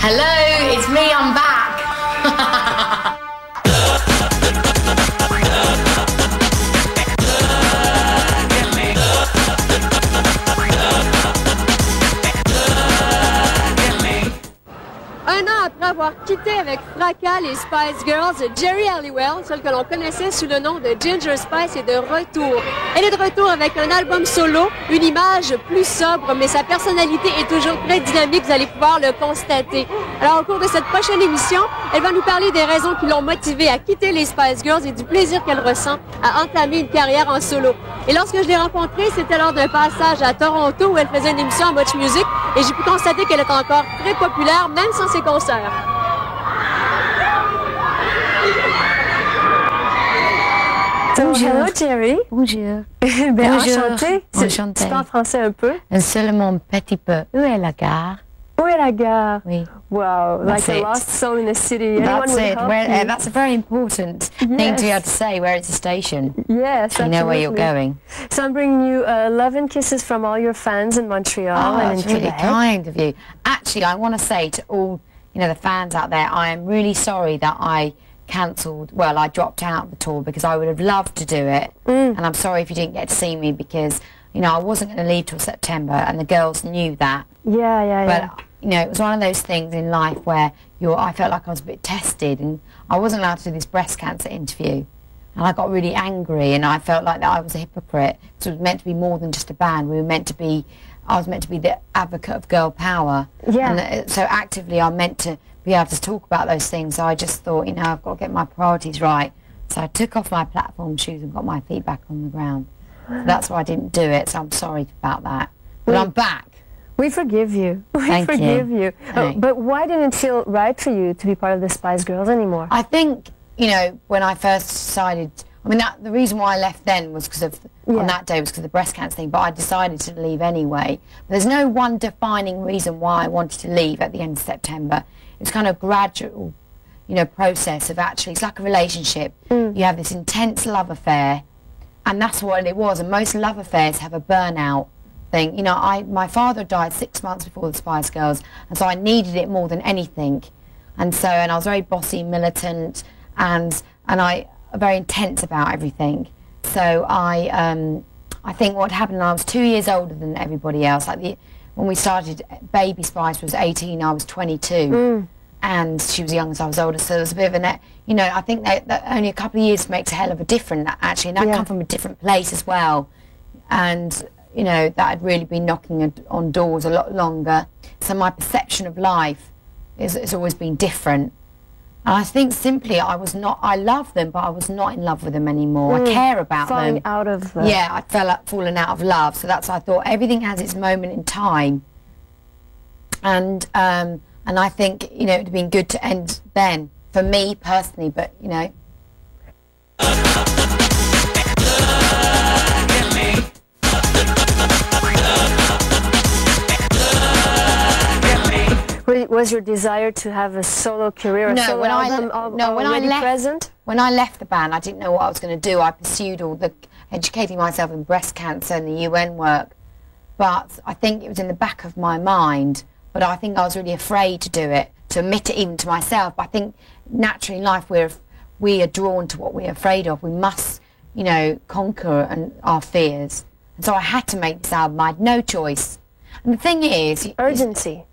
Hello, it's me, I'm back. Un an après avoir quitté avec fracas les Spice Girls, Jerry Halliwell, celle que l'on connaissait sous le nom de Ginger Spice, est de retour. Elle est de retour avec un album solo, une image plus sobre, mais sa personnalité est toujours très dynamique, vous allez pouvoir le constater. Alors, au cours de cette prochaine émission, elle va nous parler des raisons qui l'ont motivée à quitter les Spice Girls et du plaisir qu'elle ressent à entamer une carrière en solo. Et lorsque je l'ai rencontrée, c'était lors d'un passage à Toronto où elle faisait une émission en Much Music et j'ai pu constater qu'elle est encore très populaire, même sans ses concerts. Bonjour. Hello Jerry. Bonjour. Ben, Bonjour. Enchantée. Enchantée. Tu parles français un peu? Seulement petit peu. Où est la gare? Où est la gare? Oui. Wow, That's like it. a lost soul in a city. Anyone That's would it. help Where, you. that's a very important thing to be able to say, where it's a station. Yes, You know where you're absolutely. going. So I'm bringing you love and kisses from all your fans in Montreal Oh, and that's in really Quebec. kind of you. Actually, I want to say to all, the fans out there, I am really sorry that I cancelled, well, I dropped out of the tour because I would have loved to do it. And I'm sorry if you didn't get to see me because, I wasn't going to leave till September and the girls knew that. Yeah. But, it was one of those things in life where I felt like I was a bit tested and I wasn't allowed to do this breast cancer interview. And I got really angry and I felt like that I was a hypocrite. So it was meant to be more than just a band. I was meant to be the advocate of girl power. Yeah. And so actively I'm meant to be able to talk about those things. So I just thought, I've got to get my priorities right. So I took off my platform shoes and got my feet back on the ground. So that's why I didn't do it. So I'm sorry about that. But I'm back. We forgive you. We Thank you. forgive you. Thanks. But why didn't it feel right for you to be part of the Spice Girls anymore? I think, when I first decided, the reason why I left then was because of, on that day was because of the breast cancer thing, but I decided to leave anyway. But there's no one defining reason why I wanted to leave at the end of September. It's kind of gradual, process of actually, it's like a relationship. You have this intense love affair, and that's what it was. And most love affairs have a burnout thing. My father died 6 months before the Spice Girls, and so I needed it more than anything. And I was very bossy, militant, and I very intense about everything. So I think what happened, I was 2 years older than everybody else. When we started, Baby Spice was 18, I was 22. And she was young, so I was older, so there was a bit of I think that only a couple of years makes a hell of a difference, actually, and I'd come from a different place as well, and, that had really been knocking on doors a lot longer, so my perception of life has always been different, and I think simply I love them, but I was not in love with them anymore. I care about Falling them. out of love. Yeah, I'd fallen out of love, so that's why I thought everything has its moment in time, and I think, it would have been good to end then, for me personally, but, Was your desire to have a solo career, a solo album already present? When I left the band, I didn't know what I was going to do. I pursued all the educating myself in breast cancer and the UN work, but I think it was in the back of my mind. But I think I was really afraid to do it, to admit it even to myself. But I think naturally in life we are drawn to what we're afraid of. We must, conquer our fears. And so I had to make this album. I had no choice. And the thing is... Urgency.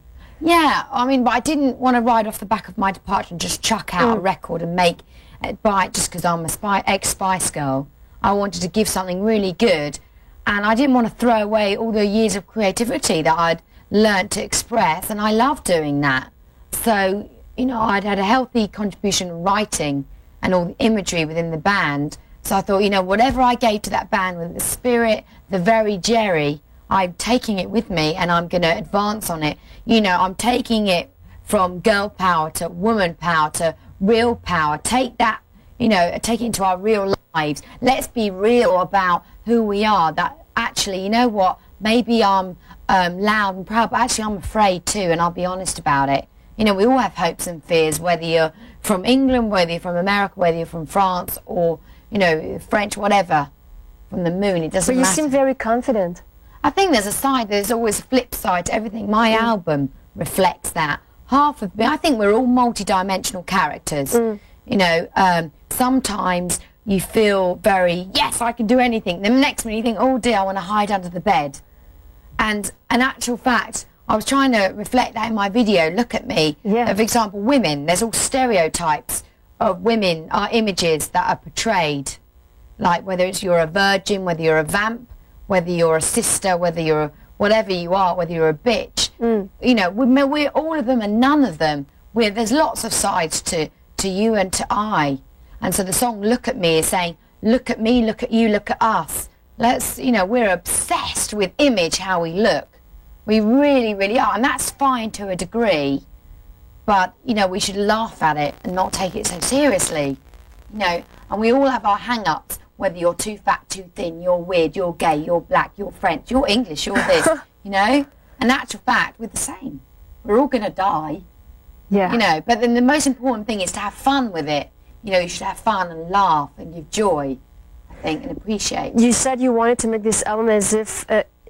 Yeah, but I didn't want to ride off the back of my departure and just chuck out a record and make it by it just because I'm a ex-Spice Girl. I wanted to give something really good. And I didn't want to throw away all the years of creativity that I'd learned to express, and I love doing that. So, I'd had a healthy contribution in writing and all the imagery within the band. So I thought, whatever I gave to that band with the spirit, the very Jerry, I'm taking it with me and I'm going to advance on it. I'm taking it from girl power to woman power to real power. Take that, take it into our real lives. Let's be real about who we are. That actually, maybe I'm loud and proud, but actually I'm afraid too, and I'll be honest about it. We all have hopes and fears, whether you're from England, whether you're from America, whether you're from France, or, French, whatever, from the moon, it doesn't matter. But you seem very confident. I think there's always a flip side to everything. My album reflects that half of me, I think we're all multi-dimensional characters. You know, sometimes you feel very, yes, I can do anything. Then the next minute you think, oh dear, I want to hide under the bed. And in actual fact, I was trying to reflect that in my video, Look at Me. Yeah. For example, women, there's all stereotypes of women, are images that are portrayed. Like whether it's you're a virgin, whether you're a vamp, whether you're a sister, whether you're whatever you are, whether you're a bitch. You know, we're all of them and none of them. There's lots of sides to you and to I. And so the song Look at Me is saying, look at me, look at you, look at us. Let's, you know, we're obsessed with image, how we look. We really, really are. And that's fine to a degree. But, you know, we should laugh at it and not take it so seriously. You know, and we all have our hang-ups, whether you're too fat, too thin, you're weird, you're gay, you're black, you're French, you're English, you're this, you know. In actual fact, we're the same. We're all going to die. Yeah. You know, but then the most important thing is to have fun with it. You know, you should have fun and laugh and give joy, I think, and appreciate. You said you wanted to make this album as if,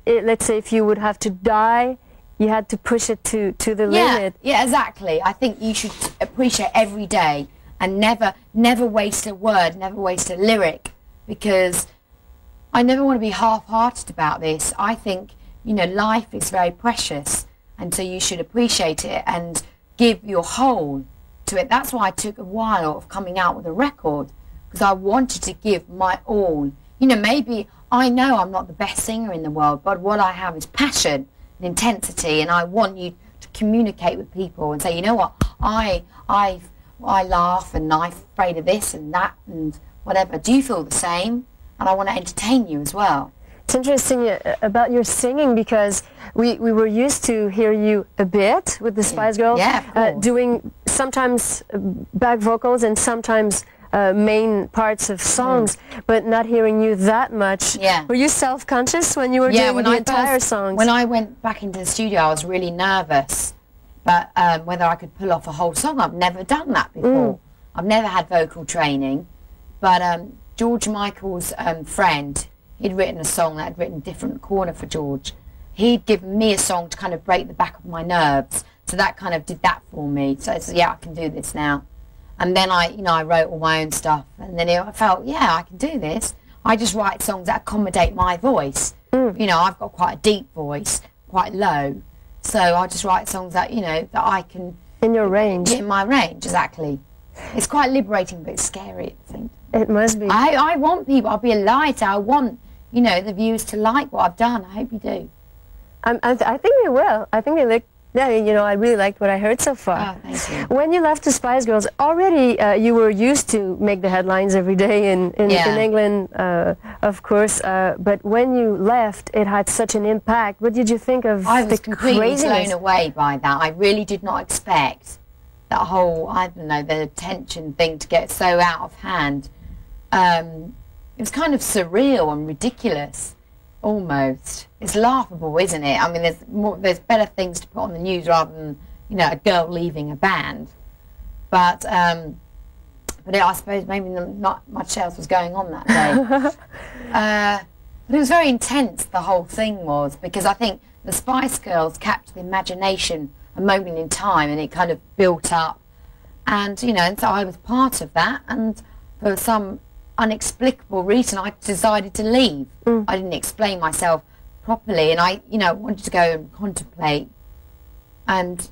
let's say, if you would have to die, you had to push it to the limit. Yeah, exactly. I think you should appreciate every day and never waste a word, never waste a lyric, because I never want to be half-hearted about this. I think, you know, life is very precious, and so you should appreciate it and give your whole to it. That's why I took a while of coming out with a record, because I wanted to give my all. You know, maybe I know I'm not the best singer in the world, but what I have is passion and intensity, and I want you to communicate with people and say, you know what, I laugh and I'm afraid of this and that and whatever. Do you feel the same? And I want to entertain you as well. It's interesting about your singing, because we were used to hear you a bit with the Spice Girls, doing sometimes back vocals and sometimes main parts of songs, but not hearing you that much. Yeah. Were you self-conscious when you were doing the entire songs? When I went back into the studio, I was really nervous, but whether I could pull off a whole song. I've never done that before. I've never had vocal training, but George Michael's friend, he'd written a song that had written Different Corner for George. He'd given me a song to kind of break the back of my nerves, so that kind of did that for me. So I said, yeah, I can do this now. And then I wrote all my own stuff, and then I felt, yeah, I can do this. I just write songs that accommodate my voice. You know, I've got quite a deep voice, quite low, so I just write songs that, you know, that I can... In your range. In my range, exactly. It's quite liberating, but it's scary, I think. It must be. I want people, I'll be a lighter, I want, you know, the viewers to like what I've done. I hope you do. I think they will. I think they look... Yeah, you know, I really liked what I heard so far. Oh, thank you. When you left the Spice Girls, already you were used to make the headlines every day in England, of course. But when you left, it had such an impact. What did you think of the craziness? I was completely blown away by that. I really did not expect that whole, I don't know, the attention thing to get so out of hand. It was kind of surreal and ridiculous. Almost. It's laughable, isn't it? I mean, there's better things to put on the news rather than, you know, a girl leaving a band. But I suppose maybe not much else was going on that day. But it was very intense, the whole thing was, because I think the Spice Girls captured the imagination a moment in time, and it kind of built up. And, you know, and so I was part of that, and for some unexplicable reason I decided to leave. I didn't explain myself properly, and I, you know, wanted to go and contemplate and,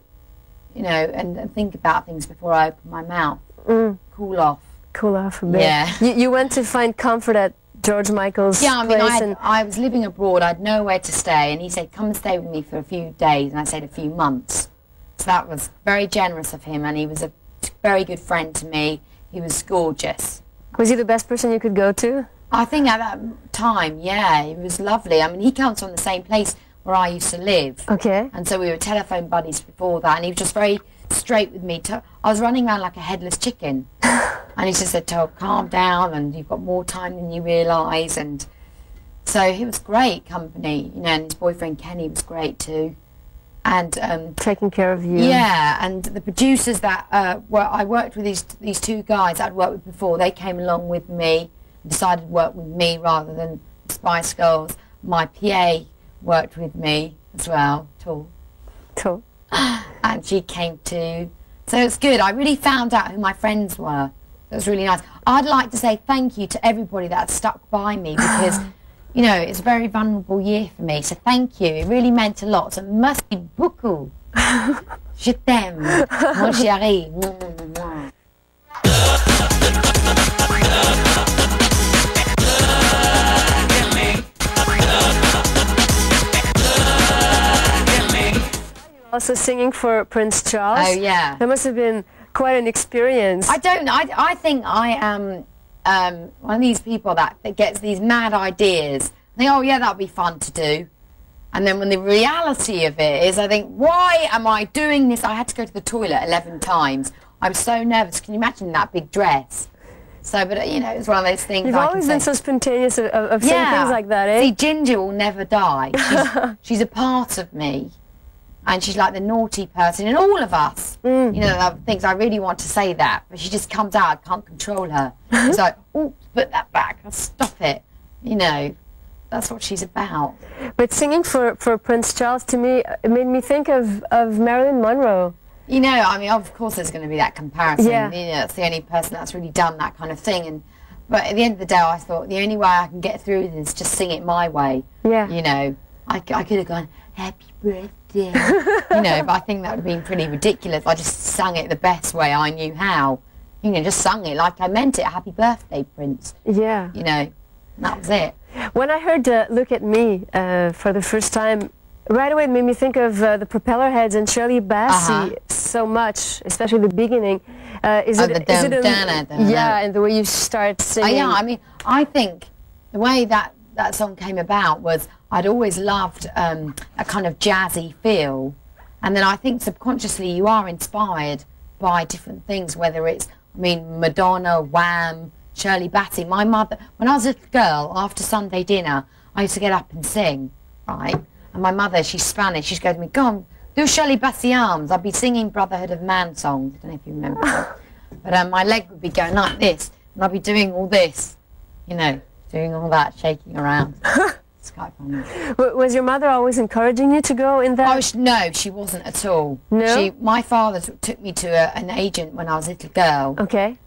you know, and think about things before I open my mouth. Cool off. Cool off a bit. Yeah. You went to find comfort at George Michael's place. I mean, and I was living abroad, I had nowhere to stay, and he said, come and stay with me for a few days, and I said a few months. So that was very generous of him, and he was a very good friend to me. He was gorgeous. Was he the best person you could go to? I think at that time, yeah, it was lovely. I mean, he comes from the same place where I used to live. Okay. And so we were telephone buddies before that, and he was just very straight with me. I was running around like a headless chicken. And he just said, calm down, and you've got more time than you realise. And so he was great company, you know, and his boyfriend Kenny was great too. And taking care of you. Yeah, and the producers that I worked with, these two guys I'd worked with before, they came along with me and decided to work with me rather than the Spice Girls. My PA worked with me as well, too. Cool. And and she came too. So it's good. I really found out who my friends were. It was really nice. I'd like to say thank you to everybody that stuck by me because, you know, it's a very vulnerable year for me. So thank you. It really meant a lot. So merci beaucoup. Je t'aime, mon chéri. Also singing for Prince Charles. Oh yeah. That must have been quite an experience. I think I am one of these people that gets these mad ideas. I think, oh yeah, that'll be fun to do. And then when the reality of it is, I think, why am I doing this? I had to go to the toilet 11 times. I'm so nervous. Can you imagine that big dress? So, but you know, it's one of those things. You've always been so spontaneous of saying things like that, eh? See, Ginger will never die. She's a part of me. And she's like the naughty person in all of us. You know, things I really want to say that, but she just comes out. I can't control her. It's like, oh, put that back. I'll stop it. You know, that's what she's about. But singing for Prince Charles, to me, it made me think of Marilyn Monroe. You know, I mean, of course there's going to be that comparison. Yeah. You know, it's the only person that's really done that kind of thing. But at the end of the day, I thought the only way I can get through this is just sing it my way. Yeah. You know, I could have gone, happy birthday. You know, but I think that would have been pretty ridiculous. I just sang it the best way I knew how. You know, just sung it like I meant it. Happy birthday, Prince. Yeah. You know, that was it. When I heard Look at Me for the first time, right away it made me think of the Propellerheads and Shirley Bassey so much, especially the beginning. Is it and the way you start singing? Yeah, I mean, I think the way that song came about was I'd always loved a kind of jazzy feel, and then I think subconsciously you are inspired by different things, whether it's, I mean, Madonna, Wham, Shirley Bassey. My mother, when I was a little girl, after Sunday dinner, I used to get up and sing, right? And my mother, she's Spanish, she'd go to me, go on, do Shirley Bassey Arms. I'd be singing Brotherhood of Man songs, I don't know if you remember that. But my leg would be going like this, and I'd be doing all this, you know, doing all that, shaking around. It's quite funny. Was your mother always encouraging you to go in that? Oh, no, she wasn't at all. No? My father took me to an agent when I was a little girl. Okay.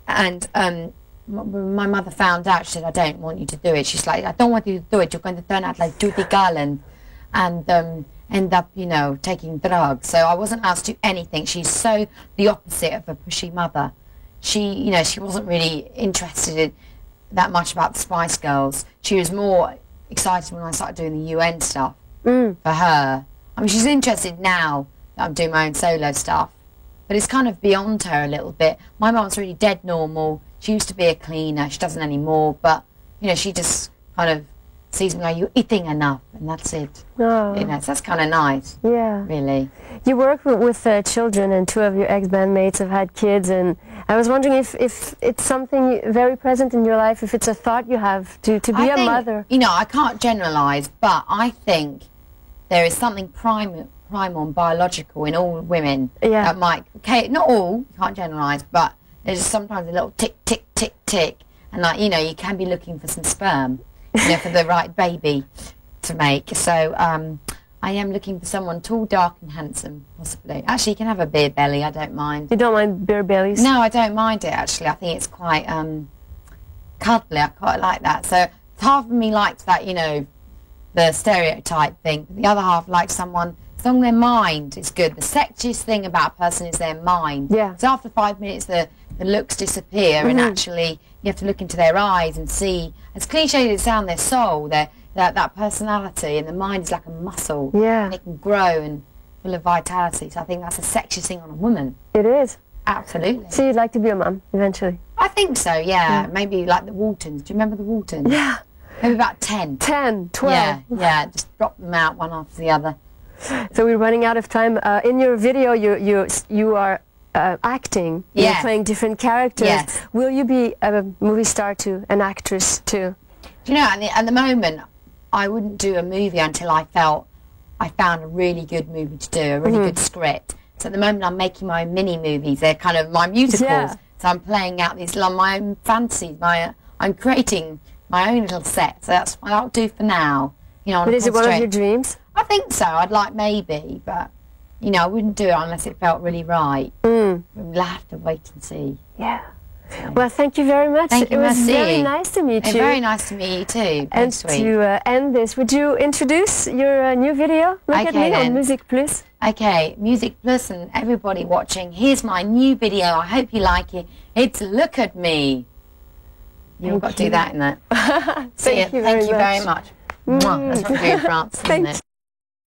And my mother found out. She said, I don't want you to do it. She's like, I don't want you to do it. You're going to turn out like Judy Garland and end up, you know, taking drugs. So I wasn't asked to do anything. She's so the opposite of a pushy mother. She, you know, she wasn't really interested in that much about the Spice Girls. She was more excited when I started doing the UN stuff for her. I mean, she's interested now that I'm doing my own solo stuff, but it's kind of beyond her a little bit. My mum's really dead normal. She used to be a cleaner. She doesn't anymore, but, you know, she just kind of sees me like, you're eating enough, and that's it. Oh. You know, so that's kind of nice. Yeah. Really. You work with children, and two of your ex-bandmates have had kids, and I was wondering if it's something very present in your life, if it's a thought you have to be a mother. You know, I can't generalise, but I think there is something primal and biological in all women that might, okay, not all, you can't generalise, but there's sometimes a little tick, tick, tick, tick, and like, you know, you can be looking for some sperm, you know, for the right baby to make. So I am looking for someone tall, dark and handsome, possibly. Actually, you can have a beer belly, I don't mind. You don't mind beer bellies? No, I don't mind it, actually. I think it's quite cuddly. I quite like that. So half of me likes that, you know, the stereotype thing. But the other half likes someone, as long as their mind is good. The sexiest thing about a person is their mind. Yeah. So after 5 minutes, the looks disappear, and actually you have to look into their eyes and see, as cliche as it sounds, their soul, that personality, and the mind is like a muscle. Yeah. And it can grow and full of vitality. So I think that's the sexiest thing on a woman. It is. Absolutely. So you'd like to be a mum eventually? I think so, yeah. Maybe like the Waltons. Do you remember the Waltons? Yeah. Maybe about 10. 10, 12. Yeah, just drop them out one after the other. So we're running out of time. In your video, you are acting. You're playing different characters. Yes. Will you be a movie star too, an actress too? Do you know, at the moment, I wouldn't do a movie until I felt I found a really good movie to do, a really good script. So at the moment, I'm making my own mini movies. They're kind of my musicals. Yeah. So I'm playing out these my own fantasies. I'm creating my own little set. So that's what I'll do for now. You know, but is it one of your dreams? I think so. I'd like maybe, but you know, I wouldn't do it unless it felt really right. We'll have to wait and see. Yeah. Well, thank you very much. Thank you, it was very nice to meet you. Very nice to meet you too. And to end this, would you introduce your new video? Look at me on Music Plus. Okay, Music Plus and everybody watching, here's my new video. I hope you like it. It's Look at Me. You've got to do that in that. Thank you very much. That's what we do in France, isn't it?